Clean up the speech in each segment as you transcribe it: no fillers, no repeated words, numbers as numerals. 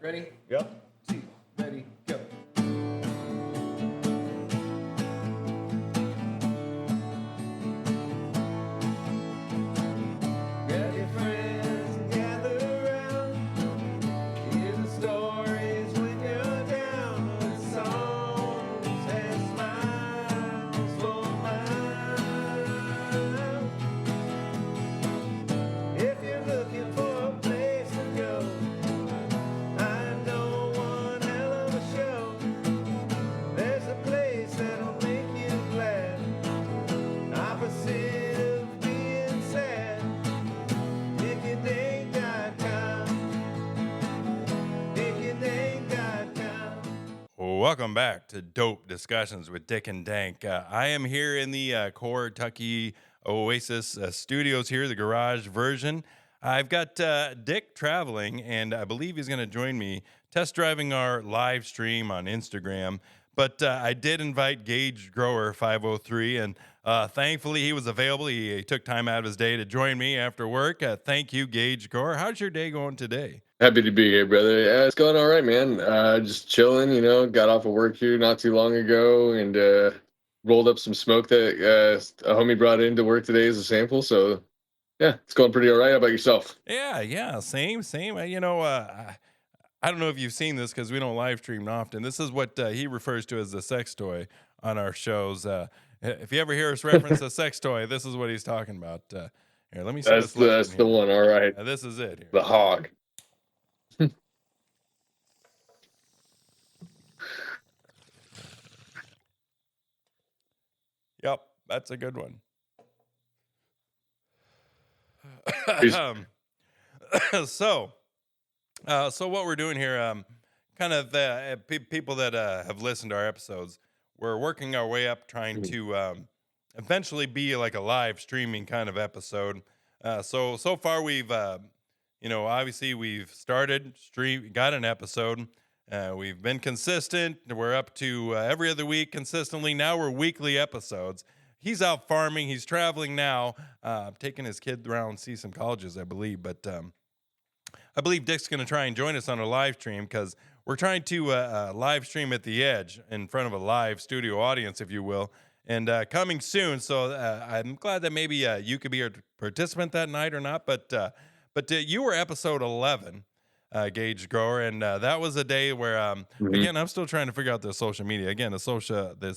Ready? Yep. Two, ready, go. Grab your friends and gather around. Hear the stories when you're down. With songs and smiles for miles. If you're looking for a place to go, I know one hell of a show. There's a place that'll make you glad. Opposite of being sad. DICK&Dank.com. DICK&Dank.com. Welcome back to Dope Discussions with Dick and Dank. I am here in the Kentucky Oasis studios here, the garage version. I've got Dick traveling, and I believe he's going to join me test driving our live stream on Instagram. But I did invite Gaugedgrower503, and thankfully he was available. He took time out of his day to join me after work. Thank you, Gaugedgrower. How's your day going today? Happy to be here, brother. Yeah, it's going all right, man. Just chilling, got off of work here not too long ago and rolled up some smoke that a homie brought into work today as a sample. So, yeah, it's going pretty all right. How about yourself? Yeah, same. I don't know if you've seen this because we don't live stream often. This is what he refers to as the sex toy on our shows. If you ever hear us reference a sex toy, this is what he's talking about. Here, let me see. That's the one. All right. This is it. Here. The hog. Yep, that's a good one. So what we're doing here, kind of people that have listened to our episodes, we're working our way up, trying to eventually be like a live streaming kind of episode. So far we've, obviously we've started got an episode. We've been consistent. We're up to every other week consistently. Now we're weekly episodes. He's out farming. He's traveling now, taking his kid around, see some colleges, I believe. But I believe Dick's going to try and join us on a live stream because we're trying to live stream at the Edge in front of a live studio audience, if you will, and coming soon. So I'm glad that maybe you could be a participant that night or not. But you were episode 11. Gaugedgrower, and that was a day where again, I'm still trying to figure out the social media. Again, this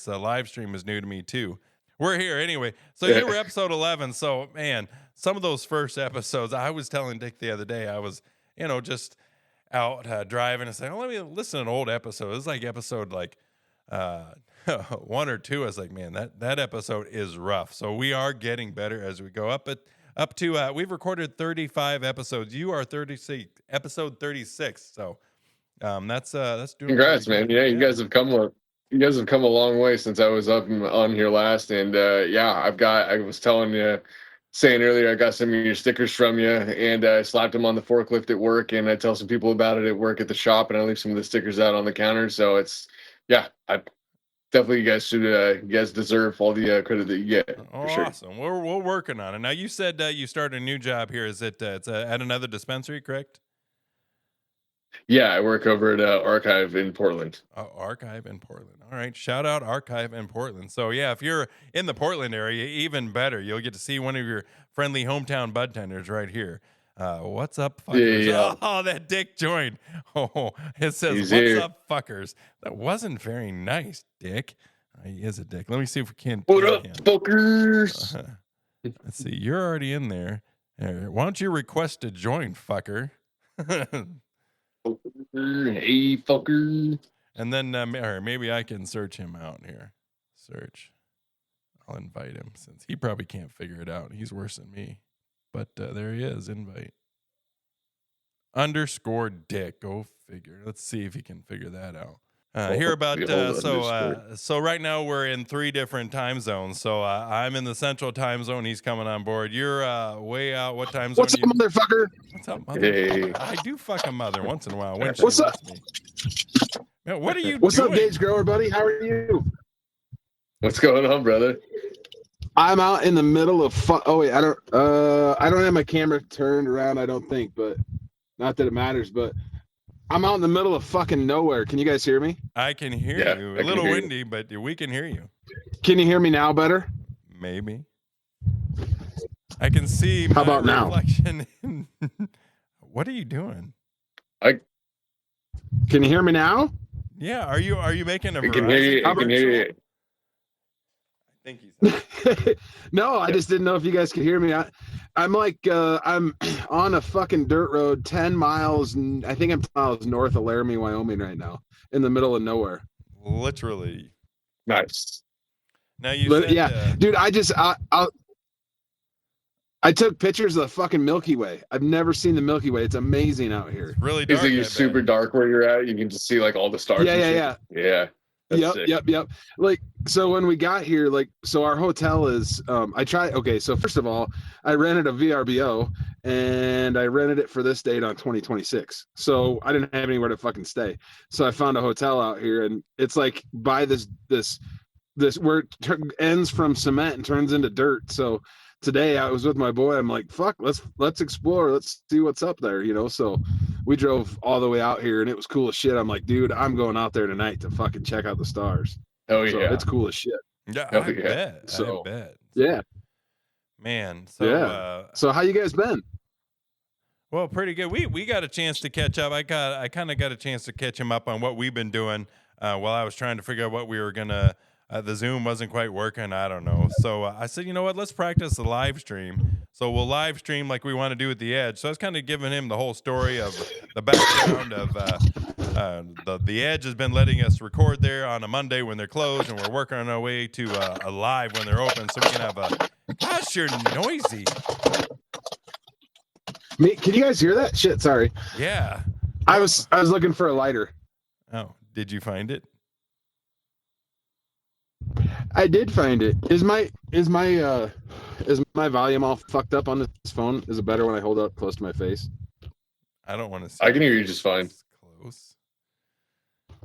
live stream is new to me too. We're here anyway. So you were episode 11. So man, some of those first episodes, I was telling Dick the other day, I was just out driving and saying, let me listen to an old episode. It's like episode 1 or 2. I was like, man, that episode is rough. So we are getting better as we go up to we've recorded 35 episodes. You are episode 36. So that's doing. Congrats, man. Yeah, you guys have come a long way since I was up on here last. And I was saying earlier, I got some of your stickers from you, and I slapped them on the forklift at work, and I tell some people about it at work at the shop, and I leave some of the stickers out on the counter. So definitely, you guys deserve all the credit that you get. Awesome. Sure. We're working on it. Now, you said you started a new job here. Is it it's at another dispensary, correct? Yeah, I work over at Archive in Portland. Archive in Portland. All right. Shout out Archive in Portland. So, yeah, if you're in the Portland area, even better. You'll get to see one of your friendly hometown bud tenders right here. What's up, fuckers? Yeah. Oh, that Dick joined. Oh, it says, what's up, fuckers? That wasn't very nice, Dick. He is a dick. Let me see if we can. What up, fuckers? Let's see. You're already in there. Why don't you request to join, fucker? Hey, fucker. And then or maybe I can search him out here. Search. I'll invite him since he probably can't figure it out. He's worse than me. But there he is, invite. _Dick. Go figure. Let's see if he can figure that out. So right now we're in 3 different time zones. So I'm in the central time zone. He's coming on board. You're way out. What time zone? What's up, motherfucker? What's up, motherfucker? Hey. I do fuck a mother once in a while. When What's up? Me. Man, what are you What's doing? Up, Gaugedgrower, buddy? How are you? What's going on, brother? I'm out in the middle of I don't have my camera turned around, I don't think, but not that it matters, but I'm out in the middle of fucking nowhere. Can you guys hear me? I can hear Yeah, you. I A can little hear you. windy, but we can hear you. Can you hear me now better? Maybe. I can see How my about now? reflection. What are you doing? Can you hear me now? Yeah, are you making a I can hear you. Verizon I can hear commercial? you. I think he's No, I just didn't know if you guys could hear me. I'm like, I'm on a fucking dirt road, 10 miles, I think I'm 10 miles north of Laramie, Wyoming right now, in the middle of nowhere. literally. Nice. Now you But said yeah, dude, I took pictures of the fucking Milky Way. I've never seen the Milky Way. It's amazing out here. it's really Is dark. it super dark where you're at? You can just see like all the stars. Yeah, and yeah, shit? Yeah. That's Yep, sick. yep. Like, so when we got here, like, so our hotel is, okay, so first of all, I rented a VRBO and I rented it for this date on 2026. So I didn't have anywhere to fucking stay. So I found a hotel out here and it's like by this where it ends from cement and turns into dirt. So today I was with my boy. I'm like, fuck, let's explore. Let's see what's up there, you know? So we drove all the way out here and it was cool as shit. I'm like, dude, I'm going out there tonight to fucking check out the stars. Oh So yeah. it's cool as shit. Yeah, Oh, I yeah. bet. So, I bet. Yeah. Man. So Yeah. So how you guys been? well, pretty good. We got a chance to catch up. I kind of got a chance to catch him up on what we've been doing while I was trying to figure out what we were gonna. The Zoom wasn't quite working. I don't know. So I said, you know what? Let's practice the live stream. So we'll live stream like we want to do at the Edge. So I was kind of giving him the whole story of the background of the Edge has been letting us record there on a Monday when they're closed, and we're working on our way to a live when they're open, so we can have a. Gosh, you're noisy. Me, can you guys hear that? Shit, sorry. Yeah. I was looking for a lighter. Oh, did you find it? I did find it. Is my volume all fucked up on this phone? Is it better when I hold it close to my face? I don't want to see. I can your hear you face just fine. Close.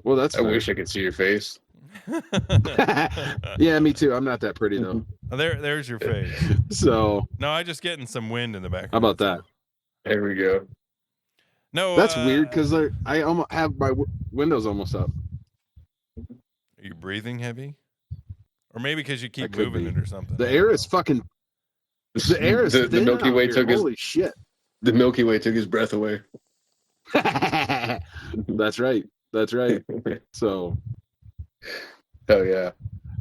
Well, that's I wish I could see your face. Yeah, me too. I'm not that pretty though. There's your face. So No, I just getting some wind in the background. how about that? There we go. No, That's weird because I almost have my windows almost up. Are you breathing heavy? Or maybe because you keep could moving be. it or something. The air is fucking. The air is the thin Milky out Way here. took his Holy shit. the Milky Way took his breath away. That's right. That's right. So Oh yeah.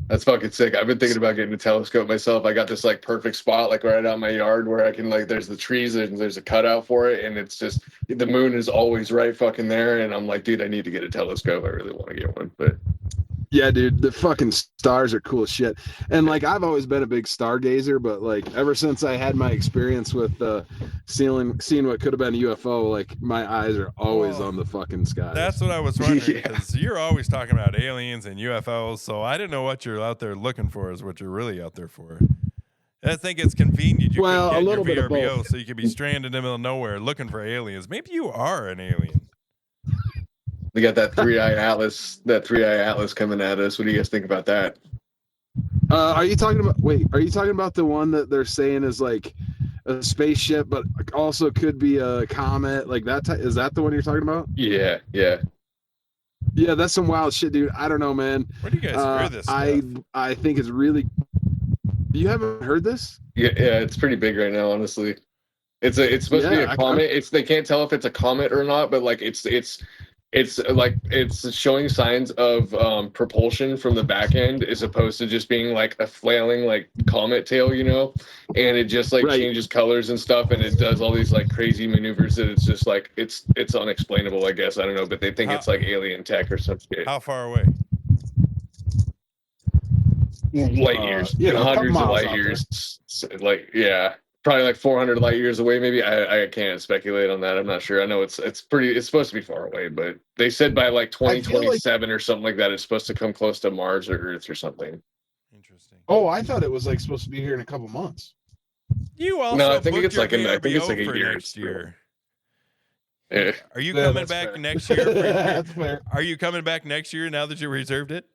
That's fucking sick. I've been thinking about getting a telescope myself. I got this like perfect spot like right out in my yard where I can like there's the trees and there's a cutout for it and it's just the moon is always right fucking there and I'm like, dude, I need to get a telescope. I really want to get one. But yeah, dude, the fucking stars are cool as shit. And like I've always been a big stargazer, but like ever since I had my experience with seeing what could have been a UFO, like my eyes are always Oh, on the fucking sky. That's what I was wondering Yeah. because you're always talking about aliens and UFOs, so I didn't know what you're out there looking for is what you're really out there for. I think it's convenient you Well, couldn't a get little bit your of VRBO both. so you could be stranded in the middle of nowhere looking for aliens. Maybe you are an alien. we got that 3-eye atlas coming at us. What do you guys think about that? Are you talking about the one that they're saying is like a spaceship, but also could be a comet? Like that? Is that the one you're talking about? Yeah. Yeah, that's some wild shit, dude. I don't know, man. Where do you guys hear this stuff? I think it's really. You haven't heard this? Yeah, it's pretty big right now, honestly. It's supposed to be Yeah, a comet. They can't tell if it's a comet or not, but like it's showing signs of propulsion from the back end as opposed to just being like a flailing like comet tail, you know? And it just like Right. changes colors and stuff and it does all these like crazy maneuvers that it's just like it's unexplainable, I guess. I don't know, but they think it's like alien tech or some shit. How far away? Light years. a couple Hundreds of miles light out years. Like yeah. Probably like 400 light years away. Maybe I can't speculate on that. I'm not sure. I know it's supposed to be far away, but they said by like 2027 or something like that, it's supposed to come close to Mars or Earth or something. Interesting. Oh, I thought it was like supposed to be here in a couple months. You also No, I think booked it's your like I think it's VRBO like a for year. next year. Yeah. Are you Yeah, coming that's back fair. next year? That's fair. Are you coming back next year now that you reserved it?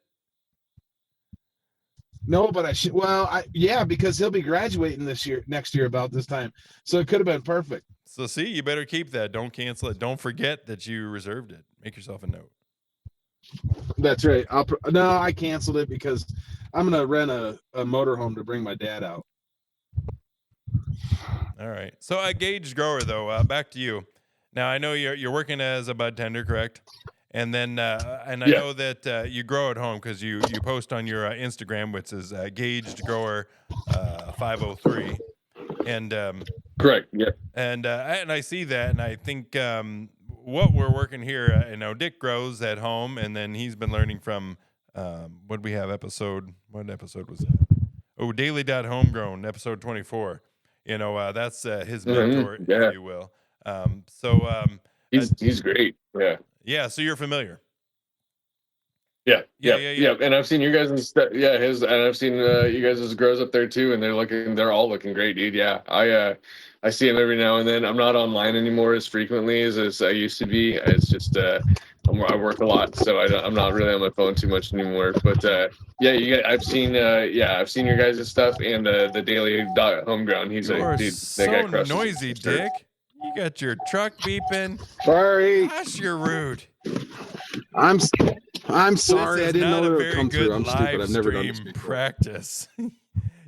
No, but I should. Well, yeah, because he'll be graduating next year about this time, so it could have been perfect. So see, you better keep that. Don't cancel it. Don't forget that you reserved it. Make yourself a note. That's right. No, I canceled it because I'm gonna rent a motorhome to bring my dad out. All right. So a Gauged Grower, though, back to you. Now I know you're working as a bud tender, correct? And then and I know that you grow at home because you post on your Instagram, which is Gaugedgrower503, and Correct. Yeah. and I see that, and I think what we're working here, Dick grows at home, and then he's been learning from what we have episode. What episode was that? Oh, Daily.Homegrown, episode 24. That's his mentor, if you will. He's great. Yeah. Yeah. So you're familiar. Yeah. And I've seen you guys and stuff. Yeah, and I've seen you guys' grows up there too, and they're all looking great, dude. Yeah, I see them every now and then. I'm not online anymore as frequently as I used to be. It's just I work a lot, so I'm not really on my phone too much anymore. But I've seen your guys' stuff and the Daily Homegrown. He's You're a dude. so That guy crushes. noisy, Dick. You got your truck beeping. Sorry. Gosh, you're rude. I'm sorry. This is I didn't not know a it would very come good through. I'm stupid. I've never done live this stream before. practice.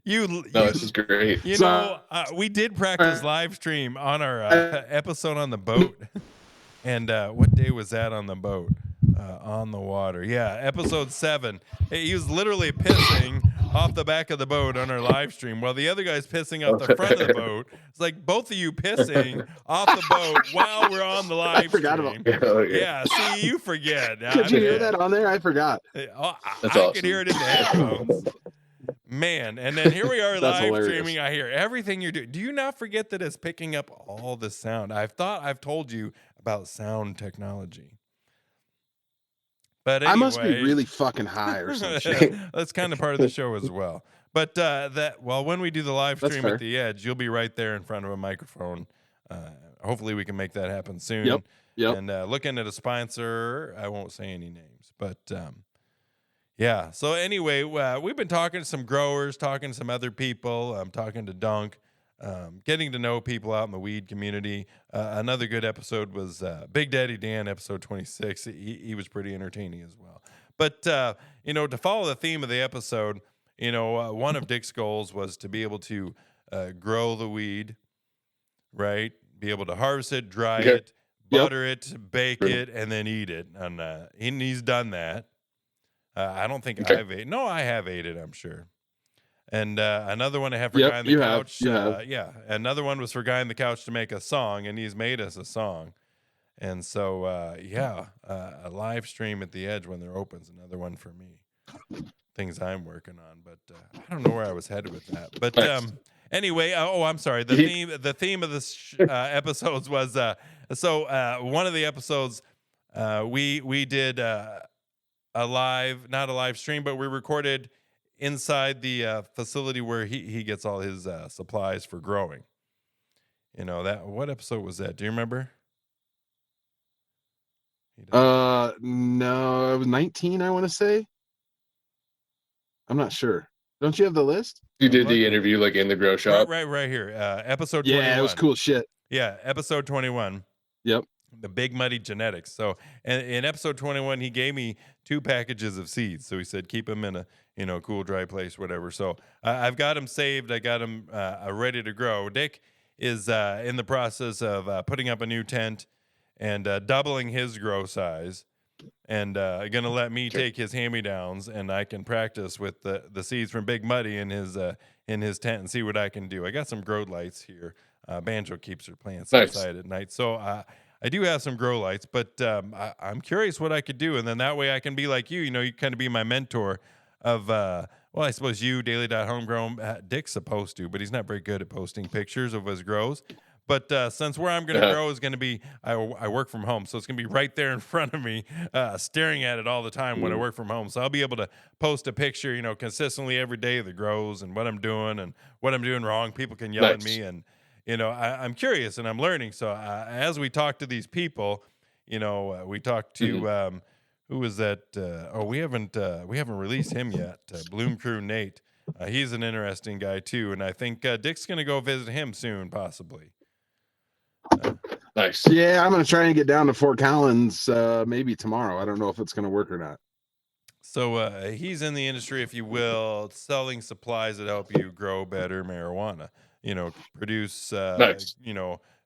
No, this is great. We did practice live stream on our episode on the boat. And what day was that on the boat? On the water. Yeah, episode 7. He was literally pissing off the back of the boat on our live stream while the other guy's pissing off the front of the boat. It's like both of you pissing off the boat while we're on the live I forgot stream. about Yeah, see, you forget. Did you hear that on there? I forgot. I awesome. could hear it in the headphones. Man, and then here we are That's live hilarious. streaming. I hear everything you do. Do you not forget that it's picking up all the sound? I've told you about sound technology. But anyway, I must be really fucking high or some shit. that's kind of part of the show as well. But when we do the live That's stream fair. at the Edge, you'll be right there in front of a microphone. Hopefully we can make that happen soon. Yep. And looking at a sponsor, I won't say any names, but yeah. So anyway, we've been talking to some growers, talking to some other people. I'm talking to Dunk, getting to know people out in the weed community. Another good episode was Big Daddy Dan, episode 26. He was pretty entertaining as well. But to follow the theme of the episode, one of Dick's goals was to be able to grow the weed, right? Be able to harvest it, dry it, butter it, bake it, and then eat it. And he's done that. I don't think I've ate. No, I have ate it, I'm sure. And another one I have for Guy on the Couch. Yeah. Another one was for Guy on the Couch to make a song, and he's made us a song. And so, a live stream at the Edge when they're open is another one for me. Things I'm working on, but I don't know where I was headed with that. But anyway, I'm sorry. The theme of this episodes was one of the episodes we did not a live stream, but we recorded inside the facility where he gets all his supplies for growing. What episode was that? Do you remember? No, it was 19, I want to say. I'm not sure. Don't you have the list? You did the interview in the grow shop. Right here. Episode 21. Yeah, it was cool shit. Yeah, episode 21. Yep. The Big Muddy Genetics. So in episode 21, he gave me 2 packages of seeds. So he said, keep them in a cool, dry place, whatever. So I've got them saved. I got them ready to grow. Dick is in the process of putting up a new tent and doubling his grow size. And going to let me take his hand-me-downs, and I can practice with the seeds from Big Muddy in his tent and see what I can do. I got some grow lights here. Banjo keeps her plants outside at night. So I do have some grow lights, but I'm curious what I could do. And then that way I can be like you, you kind of be my mentor of, I suppose you, Daily.Homegrown. Dick's supposed to, but he's not very good at posting pictures of his grows. But since where I'm going to grow is going to be, I work from home, so it's going to be right there in front of me, staring at it all the time when I work from home. So I'll be able to post a picture, consistently every day of the grows and what I'm doing and what I'm doing wrong. People can yell at me, and I'm curious and I'm learning. So as we talk to these people, we talked to who was that? We haven't released him yet. Bloom Crew Nate. He's an interesting guy too, and I think Dick's going to go visit him soon, possibly. Nice. Yeah, I'm gonna try and get down to Fort Collins maybe tomorrow. I don't know if it's gonna work or not. So he's in the industry, if you will, selling supplies that help you grow better marijuana. Produce Nice.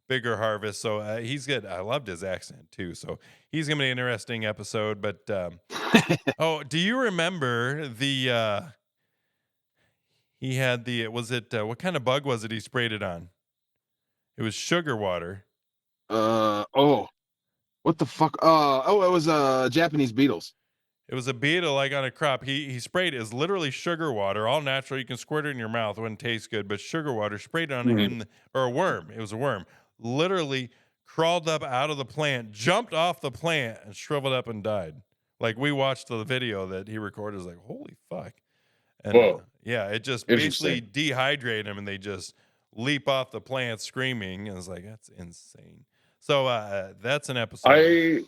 bigger harvest. So he's good. I loved his accent too. So he's gonna be an interesting episode. But oh, do you remember the? He had the. Was it what kind of bug was it? He sprayed it on. It was sugar water. Oh, what the fuck? It was Japanese beetles. It was a beetle like on a crop. He sprayed it. It's literally sugar water, all natural. You can squirt it in your mouth. It wouldn't taste good, but sugar water sprayed on it or a worm. It was a worm. Literally crawled up out of the plant, jumped off the plant, and shriveled up and died. Like we watched the video that he recorded. It was like, holy fuck. And Whoa. yeah, it just Interesting. basically dehydrated them and they just leap off the plant screaming. And it's like, that's insane. So that's an episode.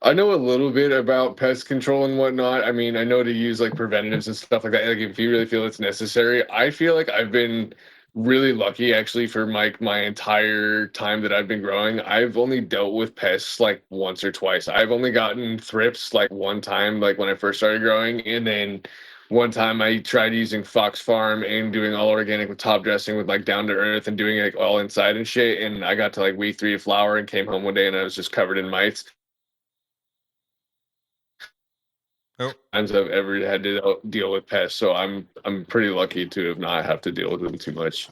I know a little bit about pest control and whatnot. I mean, I know to use like preventatives and stuff like that. Like if you really feel it's necessary, I feel like I've been really lucky actually for my entire time that I've been growing. I've only dealt with pests like once or twice. I've only gotten thrips like one time, like when I first started growing, and then one time I tried using Fox Farm and doing all organic with top dressing with like down to earth and doing like all inside and shit. And I got to like week 3 of flower and came home one day and I was just covered in mites. Times I've ever had to deal with pests, so I'm pretty lucky to have not have to deal with them too much.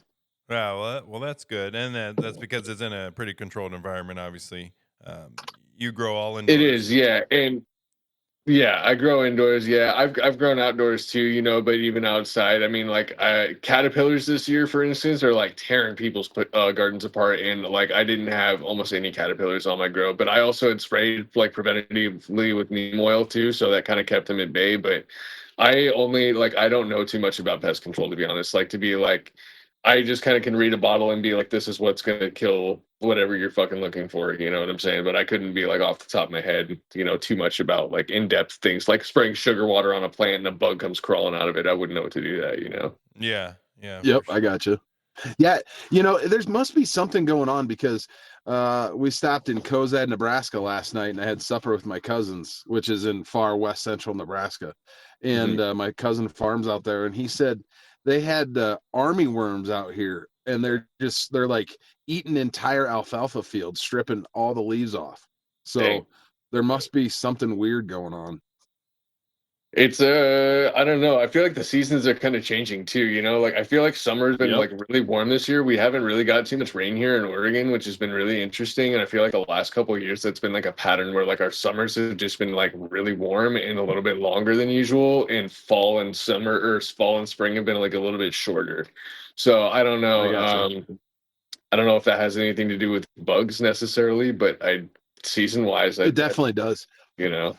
Yeah, well, that's good, and that's because it's in a pretty controlled environment. Obviously, you grow all indoors. It is, yeah, and yeah, I grow indoors. Yeah, I've grown outdoors too, but even outside, I mean, like caterpillars this year, for instance, are like tearing people's gardens apart, and like I didn't have almost any caterpillars on my grow, but I also had sprayed like preventatively with neem oil too, so that kind of kept them at bay. But I don't know too much about pest control, to be honest. Like to be like, I just kind of can read a bottle and be like, this is what's gonna kill whatever you're fucking looking for. You know what I'm saying? But I couldn't be like off the top of my head, too much about like in-depth things like spraying sugar water on a plant and a bug comes crawling out of it. I wouldn't know what to do that. Yeah. Yep, I got you. Yeah, there's must be something going on because we stopped in Cozad, Nebraska last night, and I had supper with my cousins, which is in far west central Nebraska, and my cousin farms out there, and he said they had army worms out here, and they're like eating entire alfalfa fields, stripping all the leaves off. So Dang. there must be something weird going on. It's I don't know. I feel like the seasons are kind of changing too, like I feel like summer's been like really warm this year. We haven't really got too much rain here in Oregon, which has been really interesting. And I feel like the last couple of years that's been like a pattern where like our summers have just been like really warm and a little bit longer than usual, and fall and spring have been like a little bit shorter. So I don't know. I don't know if that has anything to do with bugs necessarily, but season wise, It definitely does. Yeah.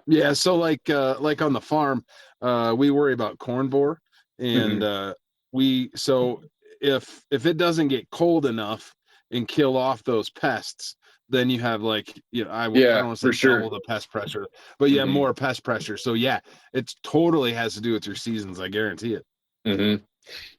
Yeah. So like on the farm, we worry about corn borer, and if it doesn't get cold enough and kill off those pests, then you have like I don't want to say double the pest pressure, but more pest pressure. So yeah, it totally has to do with your seasons. I guarantee it.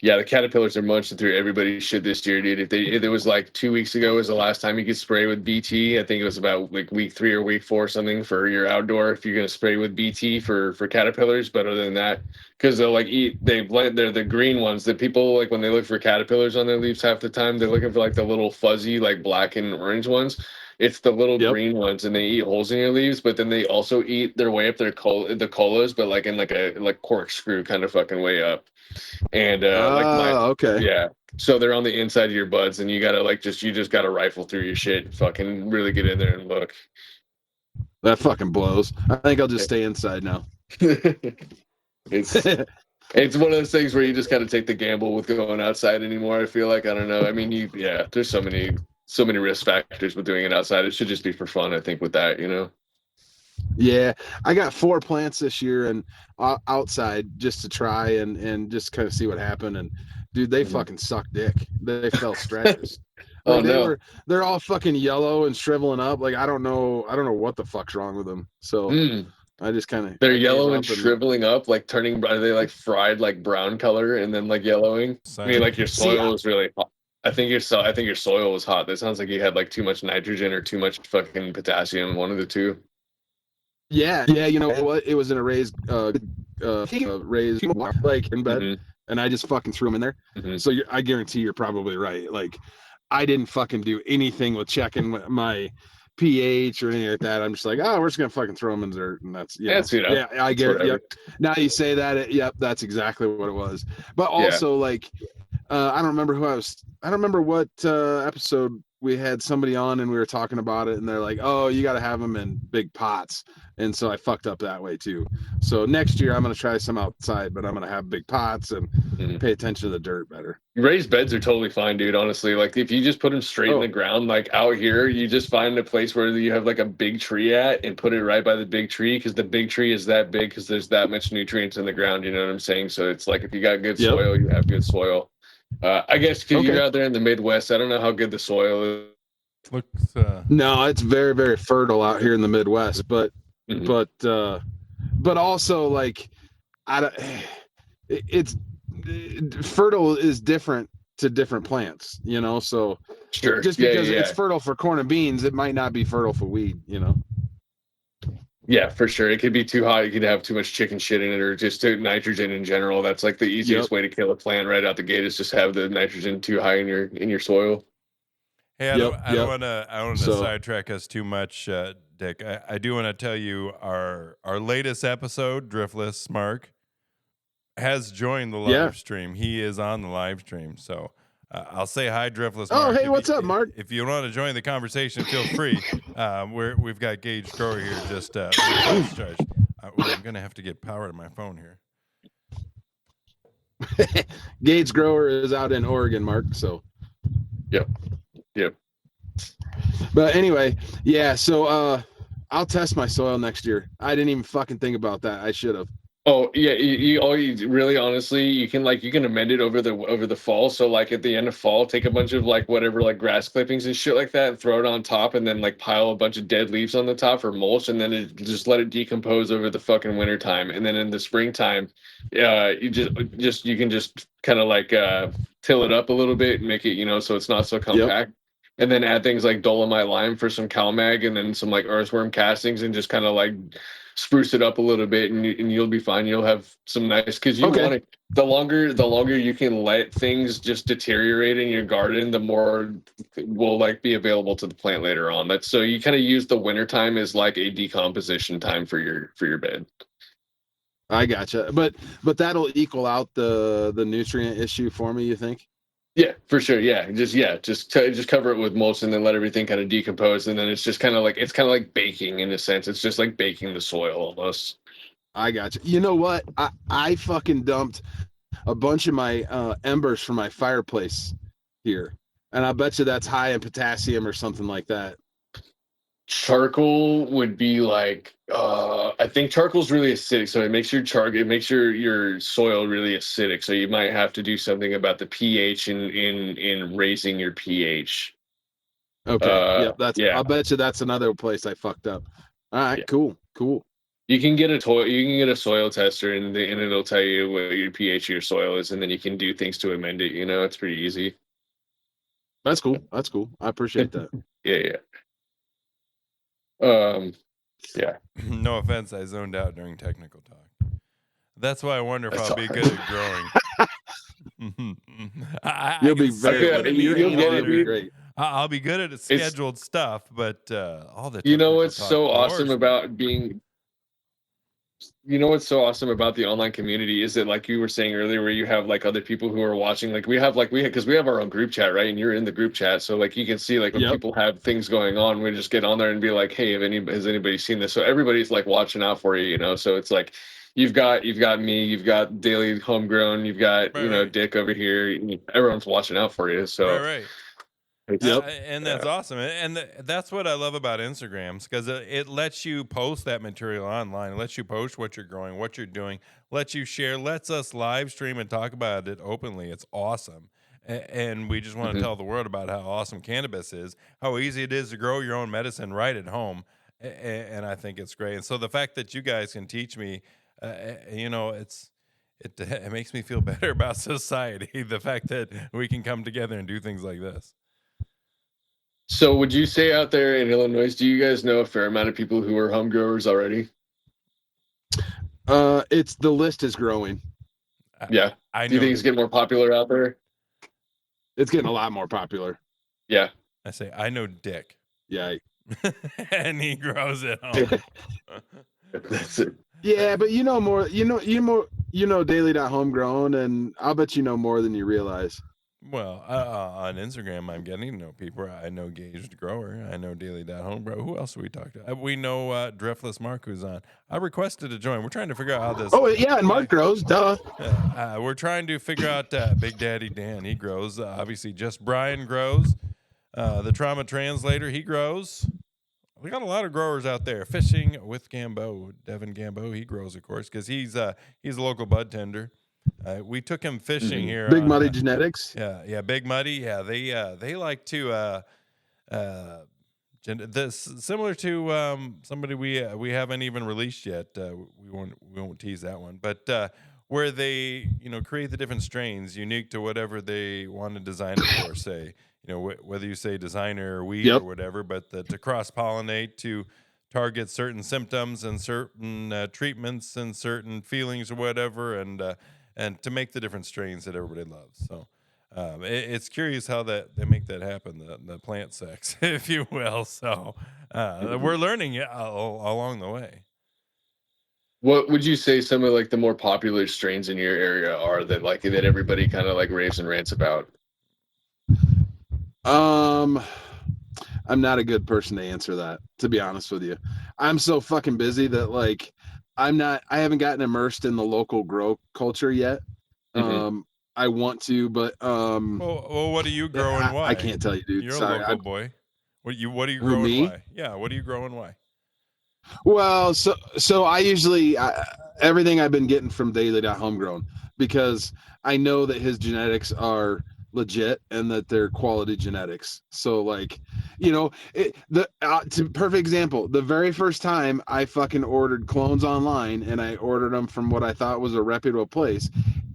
Yeah, the caterpillars are munching through everybody's shit this year, dude. If it was like 2 weeks ago was the last time you could spray with BT. I think it was about like week 3 or week 4 or something for your outdoor if you're gonna spray with BT for caterpillars. But other than that, because they'll like they're the green ones that people like when they look for caterpillars on their leaves half the time, they're looking for like the little fuzzy like black and orange ones. It's the little green ones, and they eat holes in your leaves, but then they also eat their way up the colas, but like in like a corkscrew kind of fucking way up. And yeah, so they're on the inside of your buds, and you gotta you just gotta rifle through your shit and fucking really get in there and look. That fucking blows. I think I'll just stay inside now. It's one of those things where you just gotta take the gamble with going outside anymore. I feel like I don't know. I mean, there's so many risk factors with doing it outside. It should just be for fun, I think, with that, Yeah, I got 4 plants this year and outside just to try and just kind of see what happened. And dude, they fucking suck dick. They fell stretches. They're all fucking yellow and shriveling up. Like I don't know what the fuck's wrong with them. So I just kind of they're yellow and shriveling up, like turning. Are they like fried like brown color and then like yellowing? I mean, like your soil is really hot. I think your soil was hot. That sounds like you had like too much nitrogen or too much fucking potassium. One of the two. Yeah, you know what? It was in a raised raised like in bed, Mhm. and I just fucking threw them in there. Mhm. So I guarantee you're probably right. Like, I didn't fucking do anything with checking my pH or anything like that. I'm just like, oh, we're just gonna fucking throw them in dirt, and that's yeah. I get it. whatever. Yep. Now you say that, yep, that's exactly what it was. But also, like, I don't remember I don't remember what episode we had somebody on and we were talking about it, and they're like, oh, you got to have them in big pots. And so I fucked up that way too. So next year I'm going to try some outside, but I'm going to have big pots and pay attention to the dirt better. Raised beds are totally fine, dude. Honestly, like if you just put them straight in the ground, like out here, you just find a place where you have like a big tree at and put it right by the big tree, because the big tree is that big because there's that much nutrients in the ground. You know what I'm saying? So it's like if you got good soil, you have good soil. I guess because you're out there in the Midwest, I don't know how good the soil is. Looks No, it's very, very fertile out here in the Midwest, but also, like, it's fertile is different to different plants, you know. So Sure, just because it's fertile for corn and beans, it might not be fertile for weed, you know. Yeah, for sure. It could be too hot. You could have too much chicken shit in it, or just nitrogen in general. That's like the easiest way to kill a plant right out the gate, is just have the nitrogen too high in your soil. Hey, I don't want to sidetrack us too much, Dick. I do want to tell you our latest episode, Driftless Mark, has joined the live stream. He is on the live stream, so I'll say hi, Driftless Mark. Oh, hey, what's up, Mark? If you want to join the conversation, feel free. We've got Gage Grower here. Just I'm gonna have to get power to my phone here. Gage Grower is out in Oregon, Mark. So, yep. But anyway, yeah. So I'll test my soil next year. I didn't even fucking think about that. I should have. Oh yeah, you really honestly, you can amend it over the fall. So like at the end of fall, take a bunch of like whatever, like grass clippings and shit like that, and throw it on top, and then like pile a bunch of dead leaves on the top for mulch, and then just let it decompose over the fucking winter time. And then in the springtime, you can just kind of like till it up a little bit and make it, so it's not so compact. And then add things like dolomite lime for some CalMag, and then some like earthworm castings, and just kind of like spruce it up a little bit, and you'll be fine. You'll have some nice, because you want it. The longer you can let things just deteriorate in your garden, the more will like be available to the plant later on. That's so you kind of use the winter time as like a decomposition time for your bed. I gotcha, but that'll equal out the nutrient issue for me, you think? Yeah, for sure. Yeah, just cover it with mulch and then let everything kind of decompose, and then it's just kind of like baking in a sense. It's just like baking the soil almost. I got you. You know what? I fucking dumped a bunch of my embers from my fireplace here, and I bet you that's high in potassium or something like that. Charcoal would be like I think charcoal's really acidic, so it makes your soil really acidic. So you might have to do something about the pH in raising your pH. Okay. I'll bet you that's another place I fucked up. All right, cool. You can get a soil tester, and it'll tell you what your pH of your soil is, and then you can do things to amend it. It's pretty easy. That's cool. I appreciate that. Yeah. No offense, I zoned out during technical talk. That's why I wonder if I'll be good at growing. You'll be great. I'll be good at scheduled stuff, but all the what's so awesome about being. What's so awesome about the online community is that, like you were saying earlier, where you have like other people who are watching. Like we have our own group chat, right? And you're in the group chat, so like you can see like when people have things going on, we just get on there and be like, hey, has anybody seen this? So everybody's like watching out for you, So it's like you've got me, you've got Daily Homegrown, you've got Dick over here. Everyone's watching out for you. So right. And that's awesome, and that's what I love about Instagrams, because it lets you post that material online. It lets you post what you're growing, what you're doing, lets you share, lets us live stream and talk about it openly. It's awesome, and we just want to tell the world about how awesome cannabis is, how easy it is to grow your own medicine right at home, and I think it's great. And so the fact that you guys can teach me, it makes me feel better about society. The fact that we can come together and do things like this. So would you say out there in Illinois, do you guys know a fair amount of people who are home growers already? It's the list is growing. Yeah. I Do you know. think it's getting more popular out there? It's getting a lot more popular. Yeah. I say I know Dick, Yeah. and he grows at home. That's it. Yeah, but you know more. You know Daily Homegrown, and I'll bet you know more than you realize. Well, on Instagram, I'm getting to know people. I know Gauged Grower. I know Daily Homebrew. Who else do we talk to? We know Driftless Mark, who's on. I requested to join. We're trying to figure out how this. Oh yeah, and Mark grows. Duh. We're trying to figure out Big Daddy Dan. He grows. Obviously, just Brian grows. The Trauma Translator, he grows. We got a lot of growers out there. Fishing with Gambo, Devin Gambo, he grows, of course, because he's a local bud tender. We took him fishing here. Big Muddy Genetics. Yeah, Big Muddy. Yeah, they like to this similar to somebody we haven't even released yet. We won't tease that one, but where they create the different strains unique to whatever they want to design it for. Say whether you say designer or weed or whatever, but to cross pollinate to target certain symptoms and certain treatments and certain feelings or whatever, and to make the different strains that everybody loves. So it's curious how they make that happen, the plant sex, if you will. So we're learning it along the way. What would you say some of like the more popular strains in your area are that everybody kind of like raves and rants about? I'm not a good person to answer that, to be honest with you. I'm so fucking busy that I haven't gotten immersed in the local grow culture yet. I want to, but well, what do you grow and why? I can't tell you, dude. You're Sorry, a local boy. What do you grow and why? Yeah, what do you grow and why? Well, so I usually everything I've been getting from Daily Homegrown, because I know that his genetics are legit and that they're quality genetics. So perfect example, the very first time I fucking ordered clones online, and I ordered them from what I thought was a reputable place,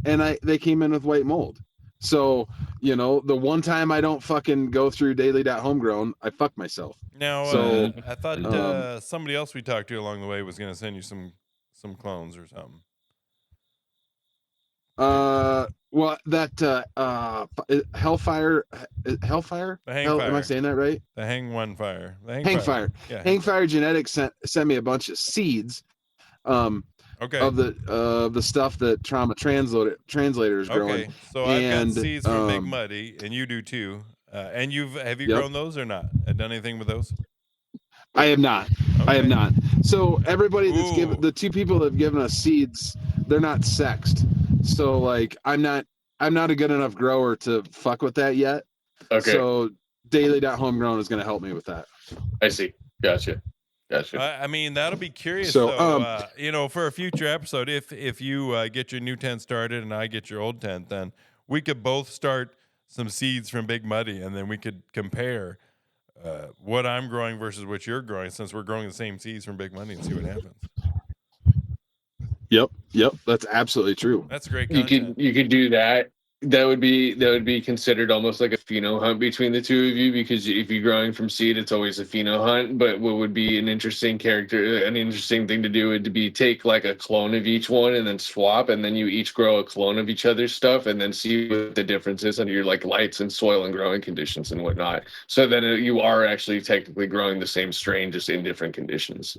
and they came in with white mold. So the one time I don't fucking go through Daily Homegrown, I fuck myself. Now, So I thought somebody else we talked to along the way was going to send you some clones or something. Well, that Hellfire. The Hangfire. Am I saying that right? The Hangfire. Hangfire. Yeah. Hangfire Genetics sent me a bunch of seeds. Okay. Of the stuff that Trauma Translator is growing. Okay. So I've got seeds from Big Muddy, and you do too. And have you grown those or not? Done anything with those? I have not. Okay. I have not. So everybody that's given, the two people that have given us seeds, they're not sexed. So I'm not a good enough grower to fuck with that yet. Okay. So Daily Homegrown is going to help me with that. I see. Gotcha. I mean, that'll be curious. So, though, for a future episode, if you get your new tent started and I get your old tent, then we could both start some seeds from Big Muddy, and then we could compare what I'm growing versus what you're growing, since we're growing the same seeds from Big Muddy, and see what happens. Yep, that's absolutely true. That's great content. You could do that. That would be considered almost like a pheno hunt between the two of you, because if you're growing from seed, it's always a pheno hunt. But what would be an interesting thing to do would be take like a clone of each one and then swap, and then you each grow a clone of each other's stuff, and then see what the difference is under your lights and soil and growing conditions and whatnot. So then you are actually technically growing the same strain, just in different conditions.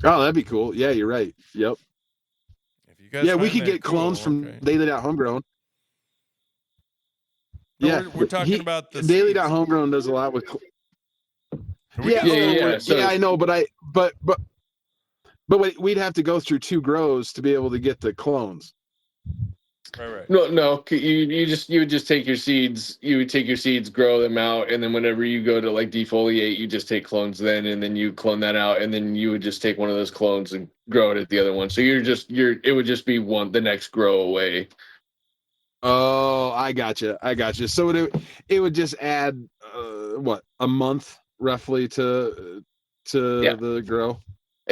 Oh, that'd be cool. Yeah, you're right. Yep. If you guys we could get clones from Daily Homegrown. No, yeah, we're talking about the Daily Homegrown does a lot with. I know, but wait, we'd have to go through 2 grows to be able to get the clones. Right. No. You would just take your seeds. You would take your seeds, grow them out, and then whenever you go to defoliate, you just take clones then, and then you clone that out, and then you would just take one of those clones and grow it at the other one. So it would just be the next grow away. Oh, I gotcha. So it would just add a month roughly to the grow.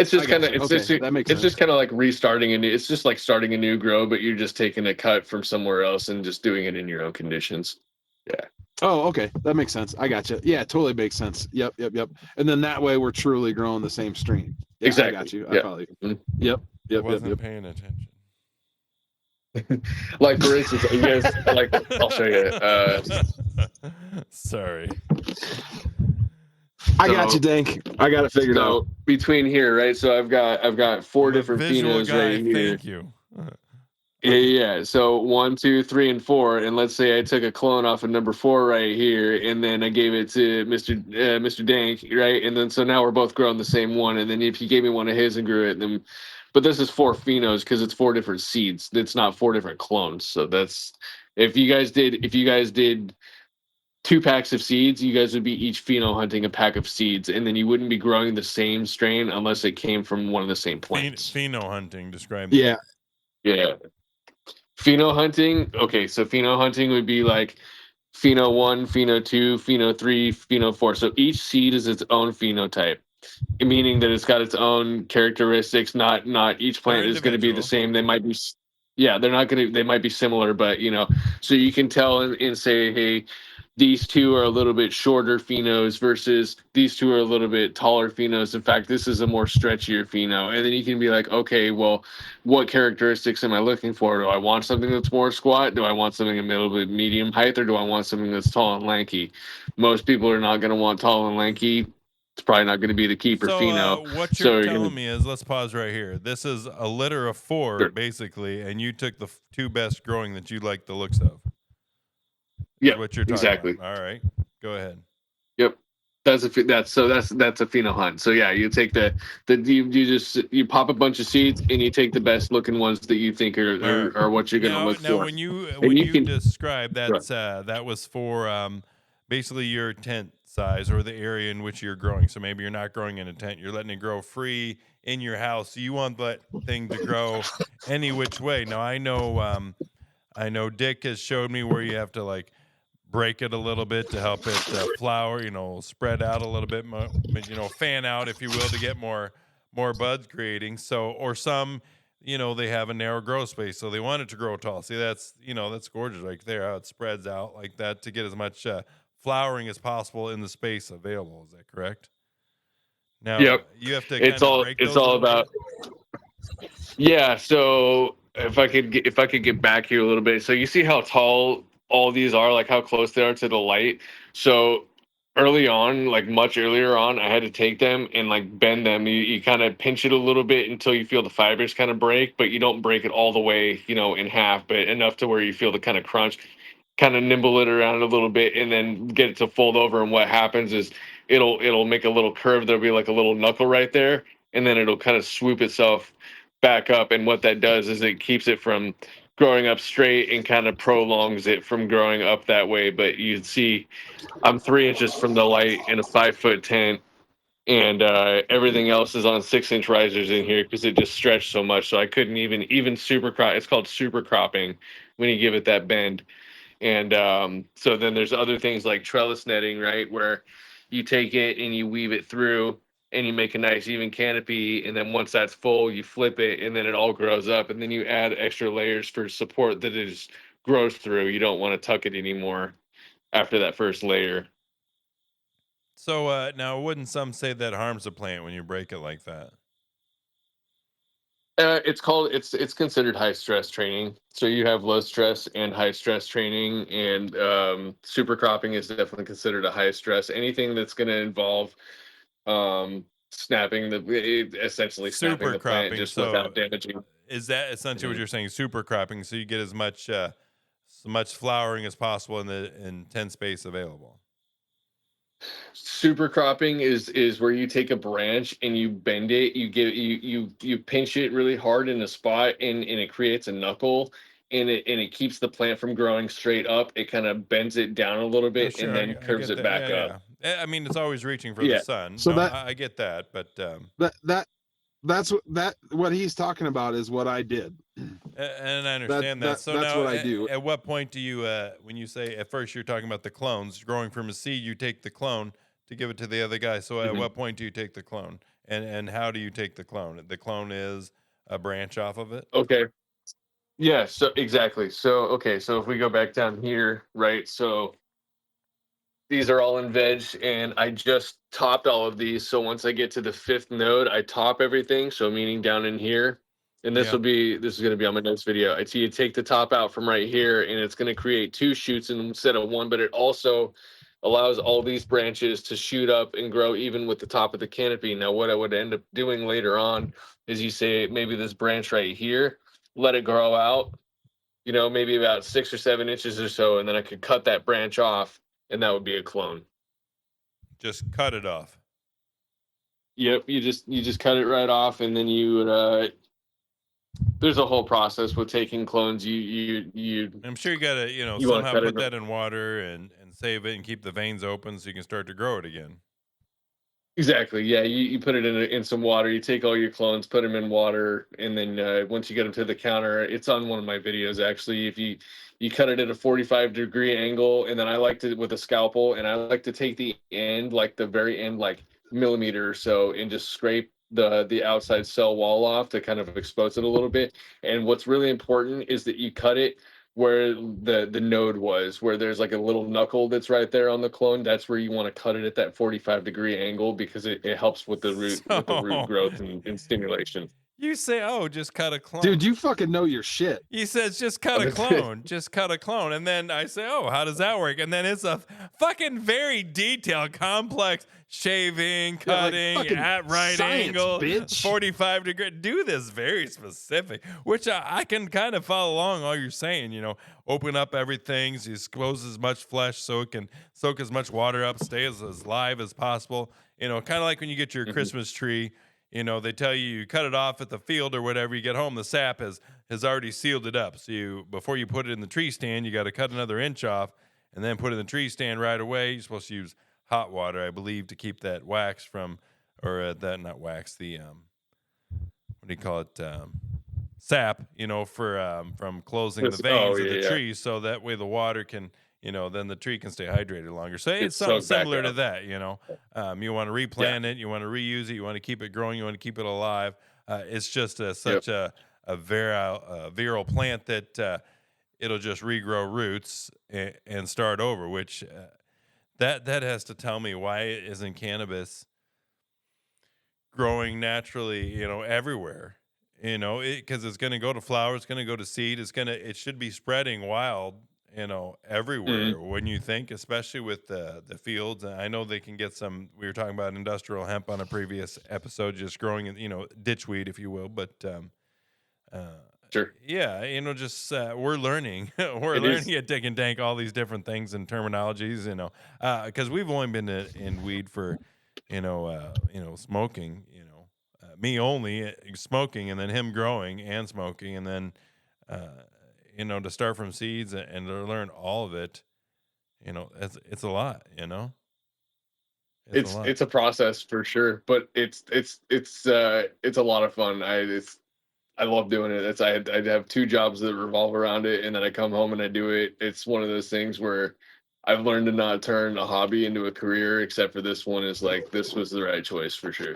It's just I kind of gotcha. Okay, that makes it's sense. just kind of like restarting it's just like starting a new grow, but you're just taking a cut from somewhere else and just doing it in your own conditions. Yeah. Oh, okay, that makes sense. I gotcha. Yeah, totally makes sense. Yep. And then that way we're truly growing the same strain. Yeah, I got Exactly. you. I Yeah. follow you. Mhm. Yep. I wasn't paying attention. Like for instance, you guys like I'll show you. Sorry. I got So you, Dank. I got it figured out. so between here, right? So I've got 4 I'm a different visual phenos guy. right here. Thank you. Yeah. So 1, 2, 3, and 4, and let's say I took a clone off of number 4 right here, and then I gave it to Mr. Dank, right? And then so now we're both growing the same one, and then if he gave me one of his and grew it, then, but this is 4 phenos because it's 4 different seeds. It's not 4 different clones. So that's if you guys did 2 packs of seeds, you guys would be each pheno hunting a pack of seeds, and then you wouldn't be growing the same strain unless it came from one of the same plants. Pheno hunting. Describe Yeah. Yeah. Pheno hunting. Okay, so pheno hunting would be like pheno 1, pheno 2, pheno 3, pheno 4. So each seed is its own phenotype, meaning that it's got its own characteristics. Not each They're plant is going to be the individual. same. They might be, yeah, they're not going to. They might be similar, but so you can tell and say, hey, these 2 are a little bit shorter phenos versus these 2 are a little bit taller phenos. In fact, this is a more stretchier pheno, and then you can be like, okay, well, what characteristics am I looking for? Do I want something that's more squat? Do I want something a little bit medium height, or do I want something that's tall and lanky? Most people are not going to want tall and lanky. It's probably not going to be the keeper So pheno. what So you're you're telling gonna, me is, let's pause right here. This is a litter of 4, Sure. basically, and you took the 2 best growing that you like the looks of. Yeah, Is what you're talking exactly. about. All right, go ahead. Yep. That's a pheno hunt. So yeah, you take you pop a bunch of seeds and you take the best looking ones that you think are what you're gonna look Now for. when you And you can describe Right. that's that was for basically your tent size or the area in which you're growing. So maybe you're not growing in a tent, you're letting it grow free in your house. So you want that thing to grow any which way. Now I know Dick has showed me where you have to like break it a little bit to help it flower, spread out a little bit, fan out, if you will, to get more buds creating. So, or some, they have a narrow growth space, so they want it to grow tall. See, that's gorgeous right there, how it spreads out like that to get as much flowering as possible in the space available. Is that correct? Now, Yep. you have to It's kind of all break it's those a all little about bit. Yeah, so if I could get back here a little bit. So you see how tall all these are, like how close they are to the light. So early on, like much earlier on, I had to take them and like bend them. You kind of pinch it a little bit until you feel the fibers kind of break, but you don't break it all the way, in half, but enough to where you feel the kind of crunch, kind of nimble it around a little bit and then get it to fold over. And what happens is it'll make a little curve. There'll be like a little knuckle right there, and then it'll kind of swoop itself back up. And what that does is it keeps it from growing up straight and kind of prolongs it from growing up that way. But you see, I'm 3 inches from the light in a 5-foot tent, and everything else is on 6-inch risers in here because it just stretched so much. So I couldn't even super crop. It's called super cropping when you give it that bend. And so then there's other things like trellis netting, right, where you take it and you weave it through and you make a nice even canopy. And then once that's full, you flip it and then it all grows up. And then you add extra layers for support that it just grows through. You don't want to tuck it anymore after that first layer. So now, wouldn't some say that harms the plant when you break it like that? It's considered high stress training. So you have low stress and high stress training, and super cropping is definitely considered a high stress. Anything that's going to involve essentially snapping Super the plant cropping. just So without damaging. is that essentially what Mhm. you're saying? Super cropping, so you get as much flowering as possible in the intense space available. Super cropping is where you take a branch and you bend it, you pinch it really hard in a spot, and it creates a knuckle, and it keeps the plant from growing straight up. It kind of bends it down a little Oh, bit and sure, then I curves get it that. back Yeah, up. yeah. I mean, it's always reaching for the Yeah. sun. So No, that I get that, but that's what he's talking about is what I did. and I understand that. So That's now, what I do. at what point do you, when you say at first you're talking about the clones growing from a seed, you take the clone to give it to the other guy. So at Mhm. what point do you take the clone And how do you take the clone? The clone is a branch off of it. Okay. Yeah, so exactly. So okay, so if we go back down here, right? So these are all in veg, and I just topped all of these. So once I get to the 5th node, I top everything. So meaning down in here, and this Yeah. is going to be on my next video. I see you take the top out from right here, and it's going to create 2 shoots instead of 1. But it also allows all these branches to shoot up and grow even with the top of the canopy. Now, what I would end up doing later on is you say maybe this branch right here, let it grow out, maybe about 6 or 7 inches or so, and then I could cut that branch off, and that would be a clone. Just cut it off. Yep, you just cut it right off, and then you would. There's a whole process with taking clones. I'm sure you gotta, You wanna somehow cut put it- that in water and save it and keep the veins open so you can start to grow it again. Exactly. Yeah, you put it in some water. You take all your clones, put them in water, and then once you get them to the counter, it's on one of my videos actually. If you cut it at a 45-degree angle, and then I like to with a scalpel, and I like to take the end, like the very end, like millimeter or so, and just scrape the outside cell wall off to kind of expose it a little bit. And what's really important is that you cut it where the node was, where there's like a little knuckle that's right there on the clone. That's where you want to cut it at that 45-degree angle, because it helps with the root So- growth and stimulation. You say, oh, just cut a clone. Dude, you fucking know your shit. He says, just cut a clone. Just cut a clone. And then I say, oh, how does that work? And then it's a fucking very detailed, complex shaving, cutting, fucking at right science, angle, bitch. 45-degree. Do this very specific, which I can kind of follow along all you're saying. Open up everything, so you expose as much flesh so it can soak as much water up, stay as live as possible. Kind of like when you get your Christmas tree. They tell you cut it off at the field or whatever. You get home, the sap has already sealed it up. So before you put it in the tree stand, you got to cut another inch off and then put it in the tree stand right away. You're supposed to use hot water, I believe, to keep that wax from, or that not wax, the what do you call it? Sap, from closing the veins of the tree, so that way the water can. Then the tree can stay hydrated longer. So it's something similar to that, You want to replant it, you want to reuse it, you want to keep it growing, you want to keep it alive. It's just such a virile plant that it'll just regrow roots and start over, which that has to tell me why isn't cannabis growing naturally, everywhere. Because it's going to go to flower, it's going to go to seed, it should be spreading wild, everywhere. When you think, especially with the fields. I know they can get some. We were talking about industrial hemp on a previous episode, just growing in, ditchweed, if you will. But Sure. Yeah, just we're learning. We're learning at DICK&Dank all these different things and terminologies. Because we've only been in weed for, smoking. Me only smoking, and then him growing and smoking, and then. To start from seeds and to learn all of it, it's a lot, It's a process for sure, but it's a lot of fun. I love doing it. I have 2 jobs that revolve around it, and then I come home and I do it. It's one of those things where I've learned to not turn a hobby into a career, except for this one is like, this was the right choice for sure,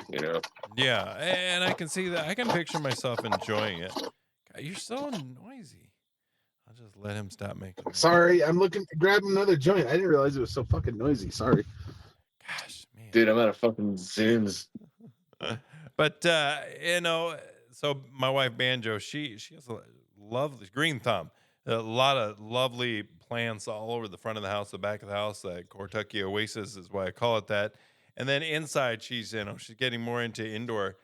Yeah, and I can see that. I can picture myself enjoying it. God, you're so noisy. I'll just let him stop making noise. Sorry, I'm looking to grab another joint. I didn't realize it was so fucking noisy. Sorry. Gosh, man. Dude, I'm out of fucking Zooms. But so my wife Banjo, she has a lovely green thumb, a lot of lovely plants all over the front of the house, the back of the house. Kentucky Oasis is why I call it that. And then inside, she's getting more into indoor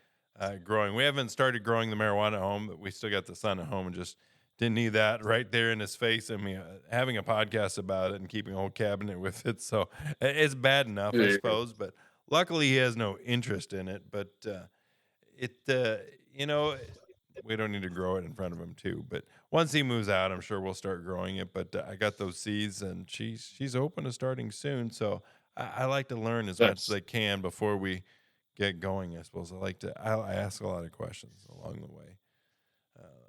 growing. We haven't started growing the marijuana at home, but we still got the son at home and just didn't need that right there in his face. I mean, having a podcast about it and keeping a whole cabinet with it. So it's bad enough, I suppose. But luckily, he has no interest in it. But we don't need to grow it in front of him too. But once he moves out, I'm sure we'll start growing it. But I got those seeds, and she's open to starting soon. So I like to learn as much as I can before we get going. I suppose I ask a lot of questions along the way.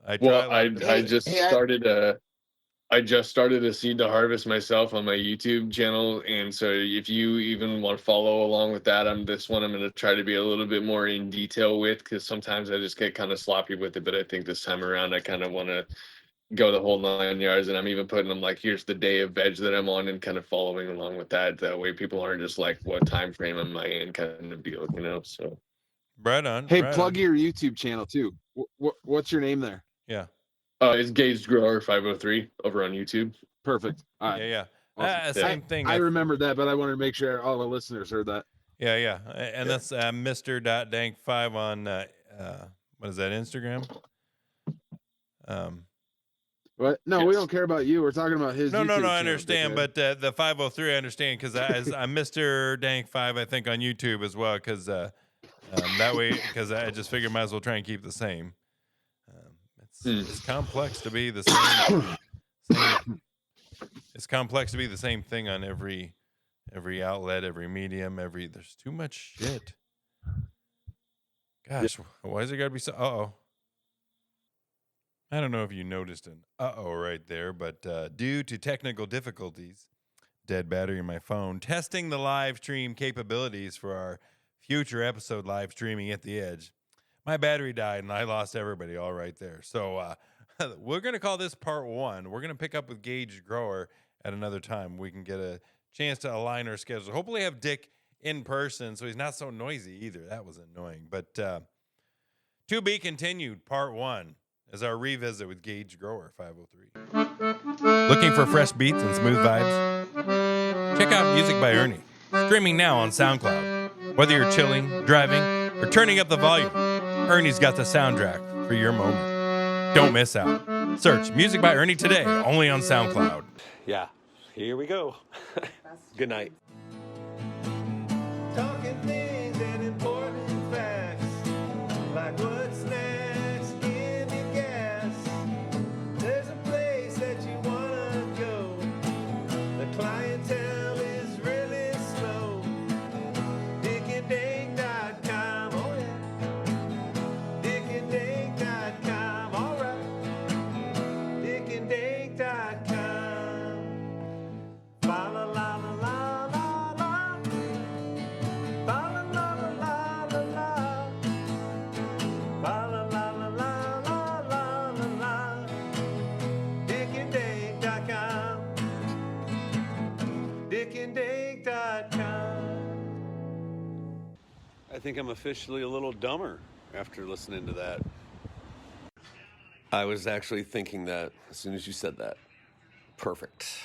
I just started I just started a seed to harvest myself on my YouTube channel, and so if you even want to follow along with that, I'm going to try to be a little bit more in detail with, because sometimes I just get kind of sloppy with it. But I think this time around, I kind of want to go the whole 9 yards, and I'm even putting them like, here's the day of veg that I'm on, and kind of following along with that. That way, people aren't just like, what time frame am I in, kind of deal, you know. So Right on. Hey, right plug on. your YouTube channel too. What's your name there? Yeah. it's Gaugedgrower503 over on YouTube. Perfect. All right. Yeah. Awesome. Same thing. I remembered that, but I wanted to make sure all the listeners heard that. Yeah. And that's Mr.Dank5 on what is that, Instagram? What? No, we Yes. don't care about you. We're talking about his. No, YouTube channel, I understand, dickhead. but the 503 I understand, because I'm Mr. Dank5, I think, on YouTube as well, because that way, because I just figured might as well try and keep the same. It's complex to be the same. It's complex to be the same thing on every outlet, every medium, there's too much shit. Gosh, why is it gotta be so? Uh-oh. I don't know if you noticed an uh-oh right there, but due to technical difficulties, dead battery in my phone, testing the live stream capabilities for our future episode live streaming at the edge, my battery died and I lost everybody all right there. So we're going to call this part 1. We're going to pick up with Gage Grower at another time. We can get a chance to align our schedules. Hopefully have Dick in person so he's not so noisy either. That was annoying. But to be continued, part 1 is our revisit with Gage Grower 503. Looking for fresh beats and smooth vibes? Check out Music by Ernie, streaming now on SoundCloud. Whether you're chilling, driving, or turning up the volume, Ernie's got the soundtrack for your moment. Don't miss out. Search Music by Ernie today, only on SoundCloud. Yeah, here we go. Good night. Talking things and important facts, like what's next in your gas. There's a place that you wanna go. The clientele is really slow. DICK&Dank.com, oh yeah. DICK&Dank.com, alright. DICK&Dank.com. La la la la la la la. La la la la la la. La la la la la la la la la. DICK&Dank.com. DICK&Dank.com. I think I'm officially a little dumber after listening to that. I was actually thinking that as soon as you said that. Perfect.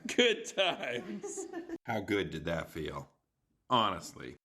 Good times. How good did that feel? Honestly.